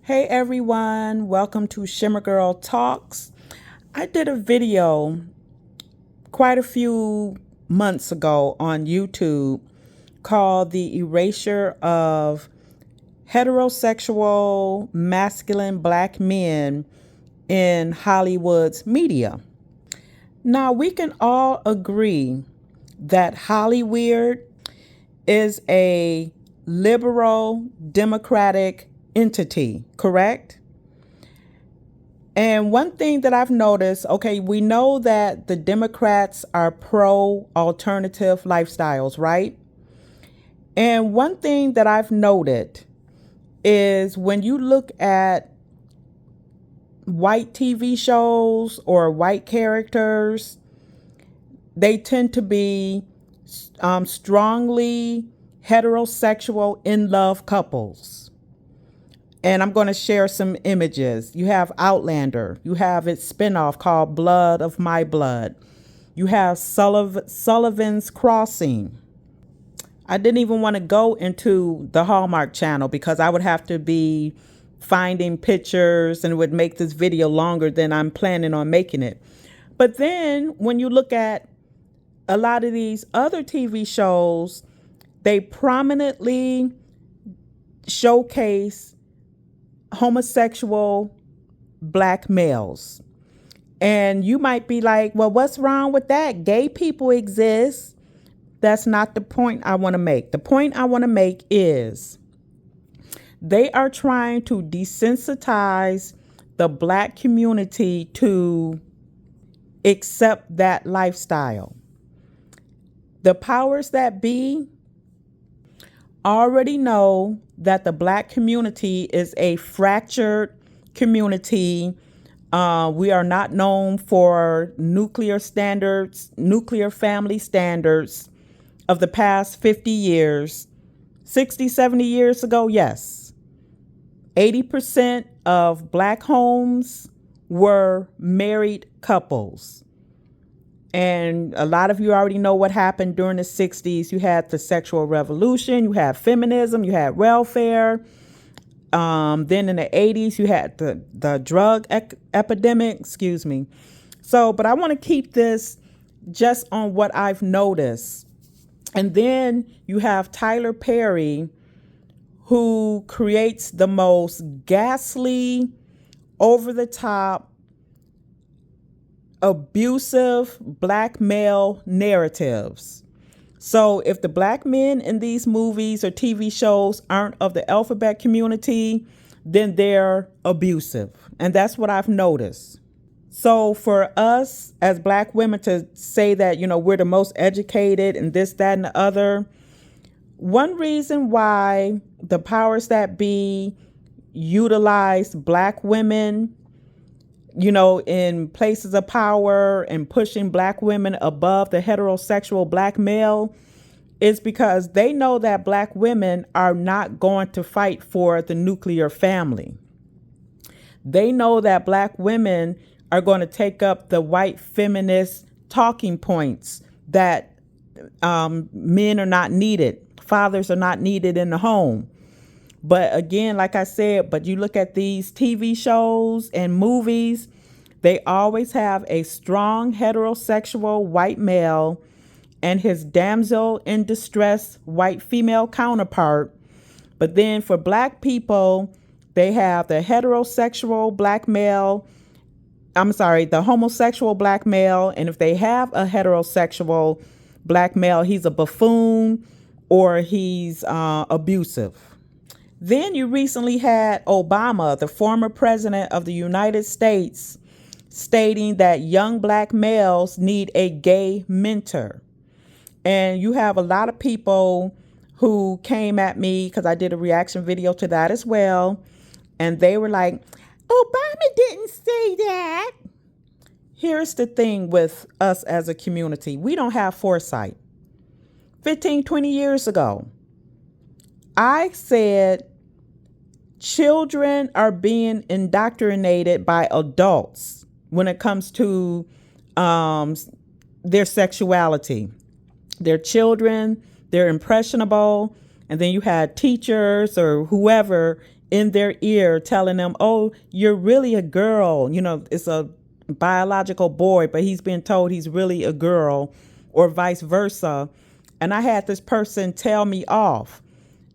Hey everyone, welcome to Shimmer Girl Talks. I did a video quite a few months ago on YouTube called The Erasure of Heterosexual Masculine Black Men in Hollywood's Media. Now, we can all agree that Hollywood is a liberal, democratic entity, correct? And one thing that I've noticed, okay, we know that the Democrats are pro alternative lifestyles, right? And one thing that I've noted is when you look at white TV shows or white characters, they tend to be strongly heterosexual in love couples. And I'm going to share some images. You have Outlander. You have its spinoff called Blood of My Blood. You have Sullivan's Crossing. I didn't even want to go into the Hallmark Channel because I would have to be finding pictures and it would make this video longer than I'm planning on making it. But then when you look at a lot of these other TV shows, they prominently showcase homosexual black males. And you might be like, well, what's wrong with that? Gay people exist. That's not the point I want to make. The point I want to make is they are trying to desensitize the black community to accept that lifestyle. The powers that be already know that the black community is a fractured community. We are not known for nuclear family standards of the past 50 years. 60, 70 years ago, yes. 80% of black homes were married couples. And a lot of you already know what happened during the 60s. You had the sexual revolution, you had feminism, you had welfare. Then in the 80s, you had the drug epidemic, but I want to keep this just on what I've noticed. And then you have Tyler Perry, who creates the most ghastly, over-the-top, abusive black male narratives. So if the black men in these movies or TV shows aren't of the alphabet community, then they're abusive. And that's what I've noticed. So for us as black women to say that, we're the most educated and this, that, and the other, one reason why the powers that be utilize black women in places of power and pushing black women above the heterosexual black male is because they know that black women are not going to fight for the nuclear family. They know that black women are going to take up the white feminist talking points that men are not needed, fathers are not needed in the home. But again, like I said, but you look at these TV shows and movies, they always have a strong heterosexual white male and his damsel in distress white female counterpart. But then for black people, they have the homosexual black male. And if they have a heterosexual black male, he's a buffoon or he's abusive. Then you recently had Obama, the former president of the United States, stating that young black males need a gay mentor. And you have a lot of people who came at me because I did a reaction video to that as well. And they were like, Obama didn't say that. Here's the thing with us as a community. We don't have foresight. 15, 20 years ago, I said children are being indoctrinated by adults when it comes to their sexuality. They're children, they're impressionable, and then you had teachers or whoever in their ear telling them, oh, you're really a girl. You know, it's a biological boy, but he's been told he's really a girl, or vice versa. And I had this person tell me off.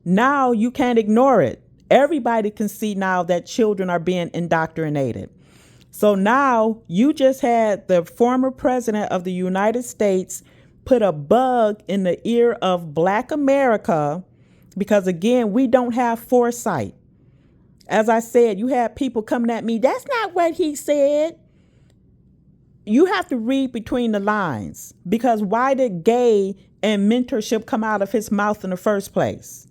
Now you can't ignore it. Everybody can see now that children are being indoctrinated. So now you just had the former president of the United States put a bug in the ear of Black America, because again, we don't have foresight. As I said, you had people coming at me, that's not what he said. You have to read between the lines, because why did gay and mentorship come out of his mouth in the first place?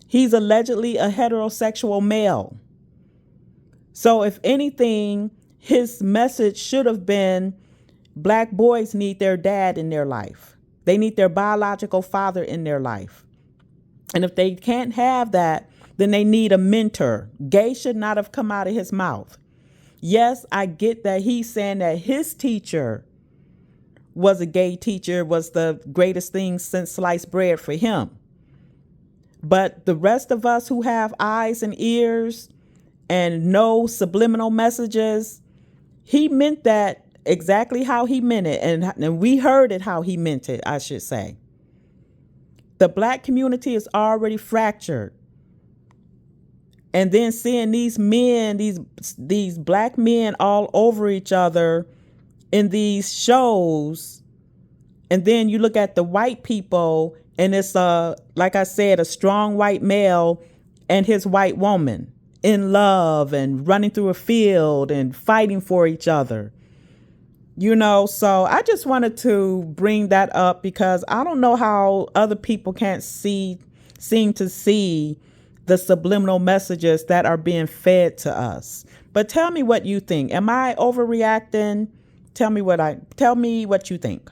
He's allegedly a heterosexual male. So if anything, his message should have been Black boys need their dad in their life. They need their biological father in their life. And if they can't have that, then they need a mentor. Gay should not have come out of his mouth. Yes, I get that he's saying that his teacher was a gay teacher, was the greatest thing since sliced bread for him. But the rest of us who have eyes and ears and know subliminal messages, he meant that exactly how he meant it. And we heard it how he meant it, I should say. The Black community is already fractured. And then seeing these men, these Black men all over each other in these shows. And then you look at the white people, and it's like I said, a strong white male and his white woman in love and running through a field and fighting for each other. You know, so I just wanted to bring that up, because I don't know how other people can't seem to see the subliminal messages that are being fed to us. But tell me what you think. Am I overreacting? Tell me what you think.